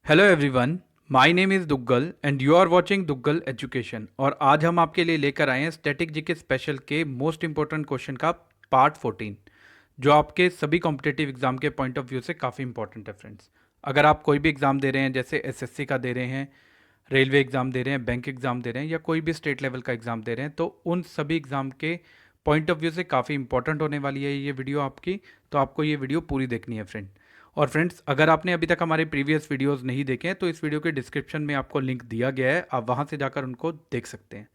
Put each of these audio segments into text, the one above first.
Hello everyone, my name is Duggal and you are watching Duggal education. और आज हम आपके लिए लेकर आए हैं स्टैटिक जीके स्पेशल के मोस्ट इंपॉर्टेंट क्वेश्चन का पार्ट 14, जो आपके सभी कॉम्पिटेटिव एग्जाम के पॉइंट ऑफ व्यू से काफ़ी इंपॉर्टेंट है फ्रेंड्स। अगर आप कोई भी एग्ज़ाम दे रहे हैं, जैसे एसएससी का दे रहे हैं, रेलवे एग्ज़ाम दे रहे हैं, बैंक एग्ज़ाम दे रहे हैं, या कोई भी स्टेट लेवल का एग्ज़ाम दे रहे हैं, तो उन सभी एग्ज़ाम के पॉइंट ऑफ व्यू से काफ़ी इंपॉर्टेंट होने वाली है ये वीडियो आपकी। तो आपको ये वीडियो पूरी देखनी है फ्रेंड। और फ्रेंड्स, अगर आपने अभी तक हमारे प्रीवियस वीडियोस नहीं देखे हैं तो इस वीडियो के डिस्क्रिप्शन में आपको लिंक दिया गया है, आप वहां से जाकर उनको देख सकते हैं।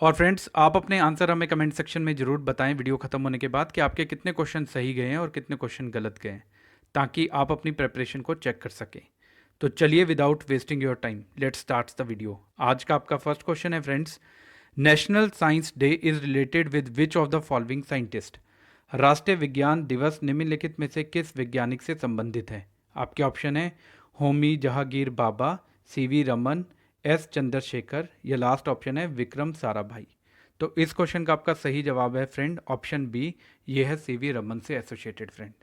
और फ्रेंड्स, आप अपने आंसर हमें कमेंट सेक्शन में ज़रूर बताएं वीडियो खत्म होने के बाद कि आपके कितने क्वेश्चन सही गए हैं और कितने क्वेश्चन गलत गए हैं, ताकि आप अपनी प्रेपरेशन को चेक कर सकें। तो चलिए, without wasting your time, let's start the video. आज का आपका फर्स्ट क्वेश्चन है friends, national Science Day is related with which of the following scientist. राष्ट्रीय विज्ञान दिवस निम्नलिखित में से किस वैज्ञानिक से संबंधित है। आपके ऑप्शन है होमी जहांगीर बाबा, सीवी रमन, एस चंद्रशेखर, या लास्ट ऑप्शन है विक्रम साराभाई। तो इस क्वेश्चन का आपका सही जवाब है फ्रेंड ऑप्शन बी, ये है सीवी रमन से एसोसिएटेड फ्रेंड।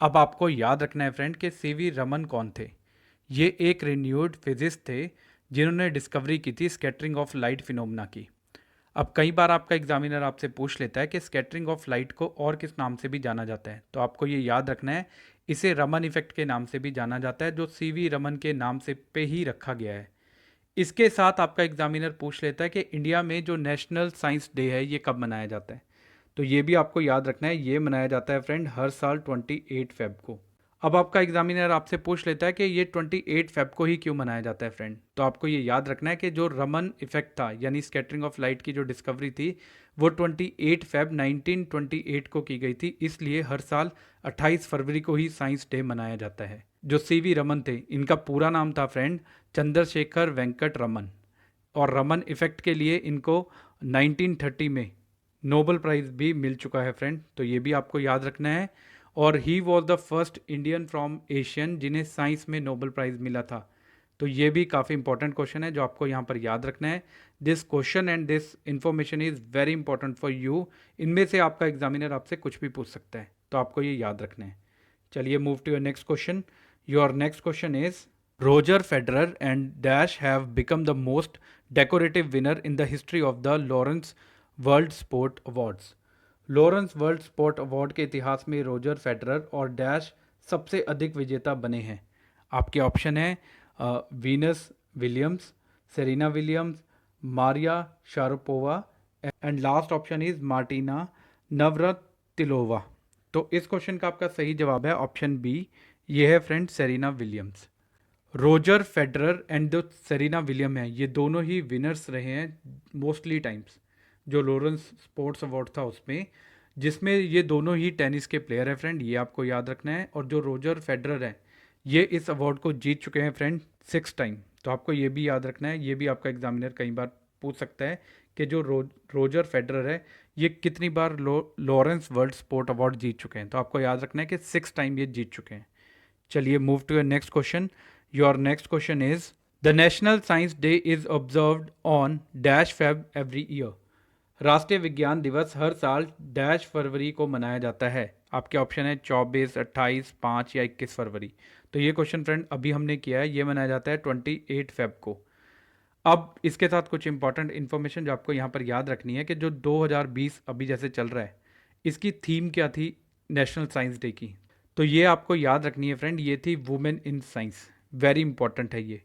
अब आपको याद रखना है फ्रेंड कि सीवी रमन कौन थे। ये एक रिन्यूड फिजिस्ट थे जिन्होंने डिस्कवरी की थी स्कैटरिंग ऑफ लाइट फिनोमेना की। अब कई बार आपका एग्जामिनर आपसे पूछ लेता है कि स्कैटरिंग ऑफ लाइट को और किस नाम से भी जाना जाता है, तो आपको ये याद रखना है इसे रमन इफेक्ट के नाम से भी जाना जाता है, जो सीवी रमन के नाम से पे ही रखा गया है। इसके साथ आपका एग्जामिनर पूछ लेता है कि इंडिया में जो नेशनल साइंस डे है ये कब मनाया जाता है। तो ये भी आपको याद रखना है, ये मनाया जाता है फ्रेंड हर साल 28 फेब को। अब आपका एग्जामिनर आपसे पूछ लेता है कि ये 28 फेब को ही क्यों मनाया जाता है फ्रेंड। तो आपको ये याद रखना है कि जो रमन इफेक्ट था, यानी स्कैटरिंग ऑफ लाइट की जो डिस्कवरी थी, वो 28 फेब 1928 को की गई थी, इसलिए हर साल 28 फरवरी को ही साइंस डे मनाया जाता है। जो सीवी रमन थे, इनका पूरा नाम था फ्रेंड चंद्रशेखर वेंकट रमन, और रमन इफेक्ट के लिए इनको 1930 में नोबेल प्राइज़ भी मिल चुका है फ्रेंड। तो ये भी आपको याद रखना है। और he was the first Indian from Asian जिन्हें साइंस में नोबेल प्राइज़ मिला था। तो ये भी काफ़ी इंपॉर्टेंट क्वेश्चन है जो आपको यहाँ पर याद रखना है। This question and this information is very important for you. इनमें से आपका एग्जामिनर आपसे कुछ भी पूछ सकता है, तो आपको ये याद रखना है। चलिए, move to your next question. Your next question is, Roger Federer and dash have become the most decorative winner in the history of the Laureus World Sport Awards. Laureus World Sport Award के इतिहास में Roger Federer और dash सबसे अधिक विजेता बने हैं। आपके ऑप्शन है Venus Williams, Serena Williams, Maria Sharapova, and last option is Martina Navratilova. तो इस क्वेश्चन का आपका सही जवाब है ऑप्शन बी, ये है friend Serena Williams. Roger Federer and जो सेरेना विलियम है, ये दोनों ही विनर्स रहे हैं मोस्टली टाइम्स जो लॉरेंस स्पोर्ट्स अवार्ड था उसमें, जिसमें ये दोनों ही टेनिस के प्लेयर हैं फ्रेंड, ये आपको याद रखना है। और जो रोजर फेडरर है, ये इस अवार्ड को जीत चुके हैं फ्रेंड 6 टाइम। तो आपको ये भी याद रखना है, ये भी आपका एग्जामिनर कई बार पूछ सकता है कि जो रोजर फेडरर है, ये कितनी बार लॉरेंस वर्ल्ड स्पोर्ट अवार्ड जीत चुके हैं। तो आपको याद रखना है कि 6 टाइम ये जीत चुके हैं। चलिए, move to your next question. Your next question is, the National Science Day is observed on dash Feb every year. राष्ट्रीय विज्ञान दिवस हर साल डैश फरवरी को मनाया जाता है। आपके ऑप्शन है 24, 28, 5 या 21 फरवरी। तो ये क्वेश्चन फ्रेंड अभी हमने किया है, ये मनाया जाता है 28 फेब को। अब इसके साथ कुछ इंपॉर्टेंट इन्फॉर्मेशन जो आपको यहाँ पर याद रखनी है कि जो 2020 अभी जैसे चल रहा है, इसकी थीम क्या थी नेशनल साइंस डे की। तो ये आपको याद रखनी है फ्रेंड, ये थी women in science. Very important है ये,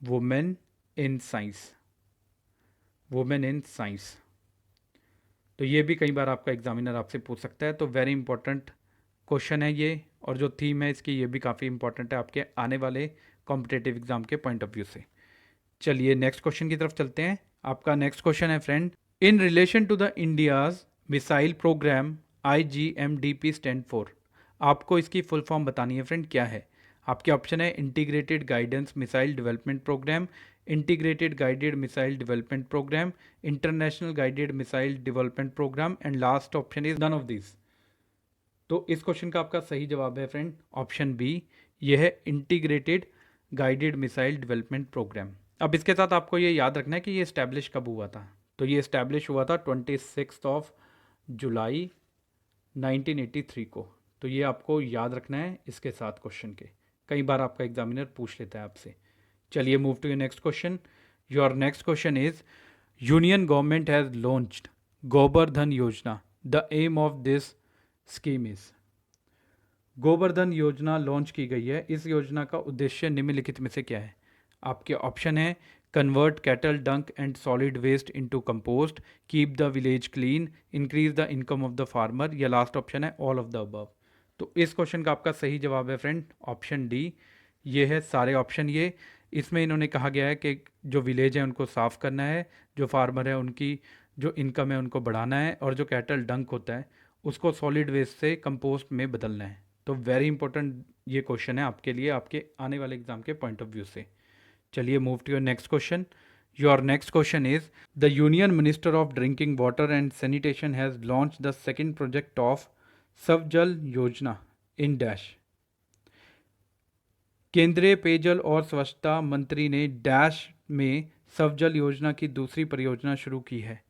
women in science, women in science. तो ये भी कई बार आपका एग्जामिनर आपसे पूछ सकता है, तो वेरी इंपॉर्टेंट क्वेश्चन है ये। और जो थीम है इसकी, ये भी काफ़ी इंपॉर्टेंट है आपके आने वाले कॉम्पिटेटिव एग्जाम के पॉइंट ऑफ व्यू से। चलिए, नेक्स्ट क्वेश्चन की तरफ चलते हैं। आपका नेक्स्ट क्वेश्चन है friend, in relation to the India's missile program IGMDP stand for. आपको इसकी फुल फॉर्म बतानी है फ्रेंड, क्या है। आपके ऑप्शन है integrated guidance missile development program, integrated guided missile development program, international guided missile development program, and last option is none of this. तो इस क्वेश्चन का आपका सही जवाब है फ्रेंड ऑप्शन बी, यह है integrated guided missile development program. अब इसके साथ आपको ये याद रखना है कि ये इस्टेब्लिश कब हुआ था। तो ये इस्टेब्लिश हुआ था 26 जुलाई 1983 को। तो ये आपको याद रखना है इसके साथ क्वेश्चन के, कई बार आपका एग्जामिनर पूछ लेता है आपसे। चलिए move to your next question. Your next question is union government has launched Gobar Yojana. The aim of this scheme is. Govardhan Yojana launch की गई है. इस योजना का उद्देश्य निम्नलिखित में से क्या है? आपके ऑप्शन है convert cattle dung and solid waste into compost, keep the village clean, increase the income of the farmer, या लास्ट ऑप्शन है ऑल ऑफ द अबव. तो इस क्वेश्चन का आपका सही जवाब है फ्रेंड ऑप्शन डी. ये है सारे ऑप्शन. ये इसमें इन्होंने कहा गया है कि जो विलेज है उनको साफ़ करना है, जो फार्मर है उनकी जो इनकम है उनको बढ़ाना है, और जो कैटल डंक होता है उसको सॉलिड वेस्ट से कंपोस्ट में बदलना है. तो वेरी इंपॉर्टेंट ये क्वेश्चन है आपके लिए, आपके आने वाले एग्जाम के पॉइंट ऑफ व्यू से. चलिए move to your next question. Your next question is the union minister of drinking water and sanitation has launch the second project of Swajal Yojana in dash. केंद्रीय पेयजल और स्वच्छता मंत्री ने डैश में स्वजल योजना की दूसरी परियोजना शुरू की है.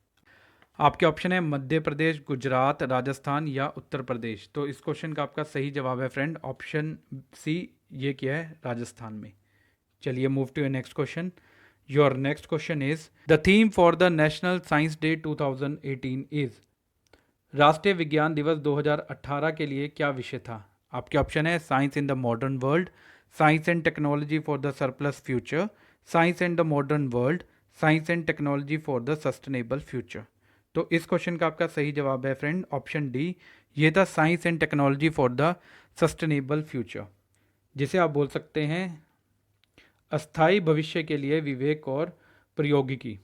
आपके ऑप्शन है मध्य प्रदेश, गुजरात, राजस्थान या उत्तर प्रदेश. तो इस क्वेश्चन का आपका सही जवाब है फ्रेंड ऑप्शन सी. ये क्या है? राजस्थान में. चलिए move to your next question. Your next question is the theme for the National Science Day 2018 is. राष्ट्रीय विज्ञान दिवस 2018 के लिए क्या विषय था? आपके ऑप्शन है science in the modern world, science and technology for the surplus future, science and the modern world, science and technology for the sustainable future. तो इस क्वेश्चन का आपका सही जवाब है फ्रेंड ऑप्शन डी. ये था science and technology for the sustainable future, जिसे आप बोल सकते हैं अस्थाई भविष्य के लिए विवेक और प्रौद्योगिकी.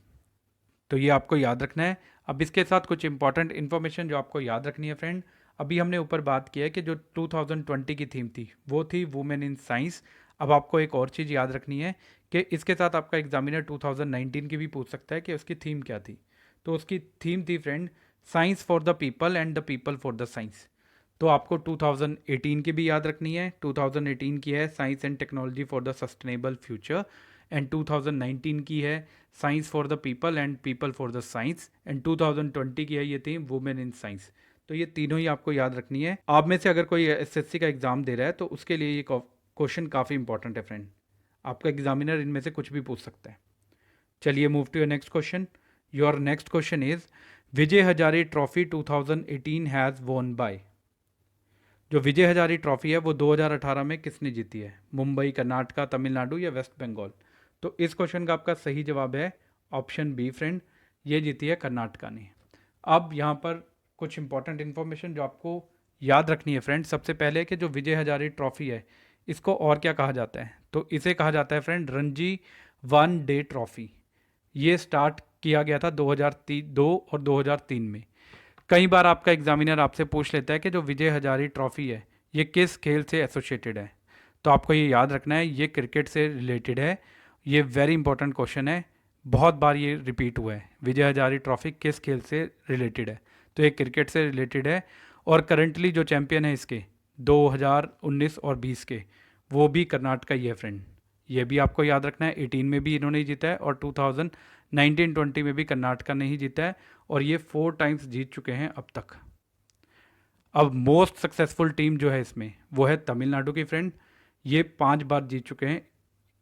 तो ये आपको याद रखना है. अब इसके साथ कुछ इंपॉर्टेंट इन्फॉर्मेशन जो आपको याद रखनी है फ्रेंड. अभी हमने ऊपर बात किया है कि जो 2020 की थीम थी वो थी वुमेन इन साइंस. अब आपको एक और चीज़ याद रखनी है कि इसके साथ आपका एग्जामिनर 2019 की भी पूछ सकता है कि उसकी थीम क्या थी. तो उसकी थीम थी friend science for the people and the people for the science. तो आपको 2018 की भी याद रखनी है. 2018 की है science and technology for the sustainable future, and 2019 की है science for the people and people for the science, and 2020 की है ये थी वुमेन इन साइंस. तो ये तीनों ही आपको याद रखनी है. आप में से अगर कोई एसएससी का एग्जाम दे रहा है तो उसके लिए ये क्वेश्चन काफ़ी इंपॉर्टेंट है फ्रेंड. आपका एग्जामिनर इनमें से कुछ भी पूछ सकता है. चलिए move to your next question. Your next question is Vijay Hazare trophy 2018 has won by. जो विजय हजारे ट्रॉफी है वो 2018 में किसने जीती है? मुंबई, कर्नाटका, तमिलनाडु या वेस्ट बंगाल. तो इस क्वेश्चन का आपका सही जवाब है ऑप्शन बी फ्रेंड. ये जीती है कर्नाटका ने. अब यहाँ पर कुछ इंपॉर्टेंट इन्फॉर्मेशन जो आपको याद रखनी है फ्रेंड. सबसे पहले कि जो विजय हजारे ट्रॉफी है इसको और क्या कहा जाता है? तो इसे कहा जाता है friend Ranji one day trophy. ये स्टार्ट किया गया था 2002 और 2003 में. कई बार आपका एग्जामिनर आपसे पूछ लेता है कि जो विजय हजारे ट्रॉफी है ये किस खेल से एसोसिएटेड है. तो आपको ये याद रखना है ये क्रिकेट से रिलेटेड है. ये वेरी इंपॉर्टेंट क्वेश्चन है, बहुत बार ये रिपीट हुआ है. विजय हजारे ट्रॉफी किस खेल से रिलेटेड है? तो ये क्रिकेट से रिलेटेड है. और करंटली जो चैंपियन है इसके 2019 और 20 के वो भी कर्नाटका ही है फ्रेंड. ये भी आपको याद रखना है. 18 में भी इन्होंने जीता है और 2019-20 में भी कर्नाटका ने ही जीता है, और ये 4 टाइम्स जीत चुके हैं अब तक. अब मोस्ट सक्सेसफुल टीम जो है इसमें वो है तमिलनाडु की फ्रेंड. ये 5 बार जीत चुके हैं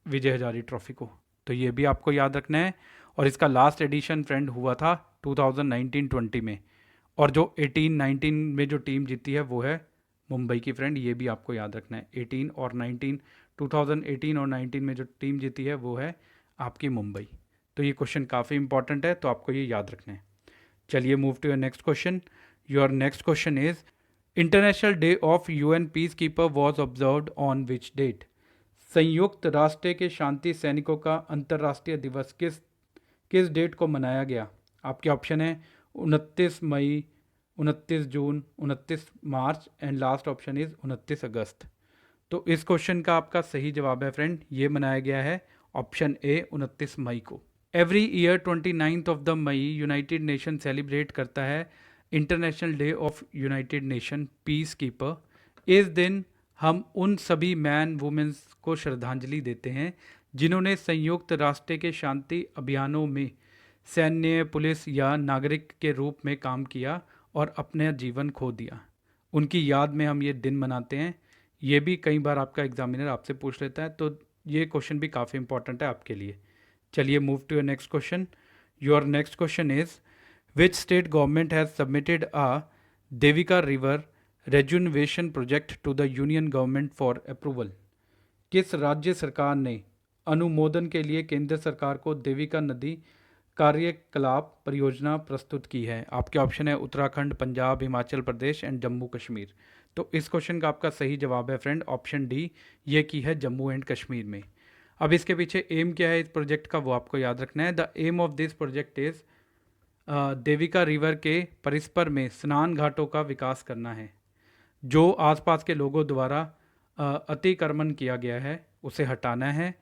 विजय हजारे ट्रॉफी को. तो ये भी आपको याद रखना है. और इसका लास्ट एडिशन फ्रेंड हुआ था 2019-20 में, और जो 18-19 में जो टीम जीती है वो है मुंबई की फ्रेंड. ये भी आपको याद रखना है. 18 और 19, 2018 और 19 में जो टीम जीती है वो है आपकी मुंबई. तो ये क्वेश्चन काफ़ी इंपॉर्टेंट है, तो आपको ये याद रखना है. चलिए move to your next question. Your next question is International Day of UN peace keeper was observed on which date. संयुक्त राष्ट्र के शांति सैनिकों का अंतर्राष्ट्रीय दिवस किस किस डेट को मनाया गया? आपके ऑप्शन है 29 मई, 29 जून, 29 मार्च, एंड लास्ट ऑप्शन इज 29 अगस्त. तो इस क्वेश्चन का आपका सही जवाब है फ्रेंड ये मनाया गया है ऑप्शन ए 29 मई को. Every year 29 of the May United Nation celebrate करता है International Day of United Nation peace keeper. इस दिन हम उन सभी मैन वुमेन्स को श्रद्धांजलि देते हैं जिन्होंने संयुक्त राष्ट्र के शांति अभियानों में सैन्य, पुलिस या नागरिक के रूप में काम किया और अपना जीवन खो दिया. उनकी याद में हम ये दिन मनाते हैं. ये भी कई बार आपका एग्जामिनर आपसे पूछ लेता है. तो ये क्वेश्चन भी काफ़ी इंपॉर्टेंट है आपके लिए। चलिए move to your next question. Your next question is which state government has submitted a Devika river rejuvenation project to the union government for approval. किस राज्य सरकार ने अनुमोदन के लिए केंद्र सरकार को देविका नदी कार्यकलाप परियोजना प्रस्तुत की है? आपके ऑप्शन है उत्तराखंड, पंजाब, हिमाचल प्रदेश एंड जम्मू कश्मीर। तो इस क्वेश्चन का आपका सही जवाब है फ्रेंड ऑप्शन डी, ये की है जम्मू एंड कश्मीर में। अब इसके पीछे एम क्या है इस प्रोजेक्ट का वो आपको याद रखना है। The aim of this project is Devika river के परिसर में स्नान घाटों का विकास करना है। जो आसपास के लोगों द्वारा अतिक्रमण किया गया है उसे हटाना है।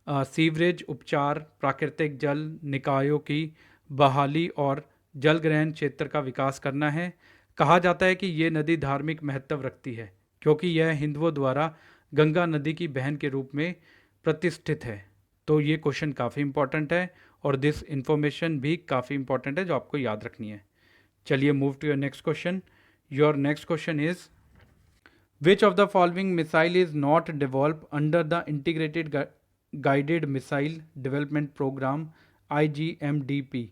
सीवरेज उपचार, प्राकृतिक जल निकायों की बहाली और जल ग्रहण क्षेत्र का विकास करना है। कहा जाता है कि ये नदी धार्मिक महत्व रखती है क्योंकि यह हिंदुओं द्वारा गंगा नदी की बहन के रूप में प्रतिष्ठित है। तो ये क्वेश्चन काफ़ी इंपॉर्टेंट है और दिस इंफॉर्मेशन भी काफ़ी इंपॉर्टेंट है जो आपको याद रखनी है। चलिए move to your next question. Your next question is which of the following missile is not develop under the integrated guided missile development program IGMDP।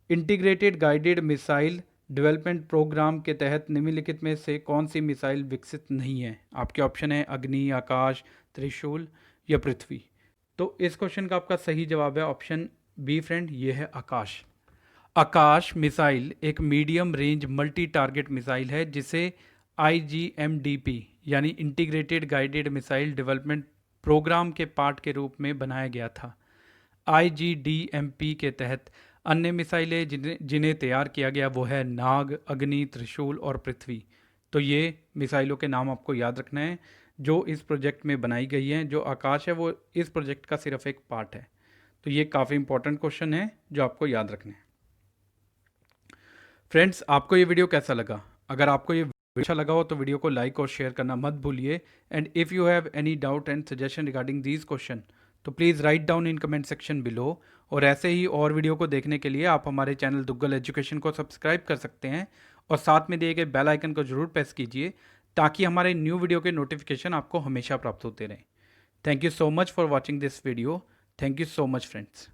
Integrated guided missile development program के तहत निम्नलिखित में से कौन सी मिसाइल विकसित नहीं है? आपके ऑप्शन है अग्नि, आकाश, त्रिशूल या पृथ्वी। तो इस क्वेश्चन का आपका सही जवाब है ऑप्शन बी फ्रेंड, ये है आकाश। आकाश मिसाइल एक medium range multi target missile है जिसे IGMDP यानी integrated guided missile development program के पार्ट के रूप में बनाया गया था। IGDMP के तहत अन्य मिसाइलें जिन्हें तैयार किया गया वो है नाग, अग्नि, त्रिशूल और पृथ्वी। तो ये मिसाइलों के नाम आपको याद रखना है जो इस प्रोजेक्ट में बनाई गई हैं। जो आकाश है वो इस प्रोजेक्ट का सिर्फ एक पार्ट है। तो ये काफ़ी इंपॉर्टेंट क्वेश्चन है जो आपको याद रखना है। फ्रेंड्स, आपको ये वीडियो कैसा लगा? अगर आपको ये अच्छा लगा हो तो वीडियो को लाइक और शेयर करना मत भूलिए। And if you have any doubt and suggestion regarding these question तो please write down in comment section below. और ऐसे ही और वीडियो को देखने के लिए आप हमारे चैनल दुग्गल एजुकेशन को सब्सक्राइब कर सकते हैं और साथ में दिए गए बेल आइकन को जरूर प्रेस कीजिए ताकि हमारे न्यू वीडियो के नोटिफिकेशन आपको हमेशा प्राप्त होते रहें। Thank you so much for watching this video. Thank you so much friends.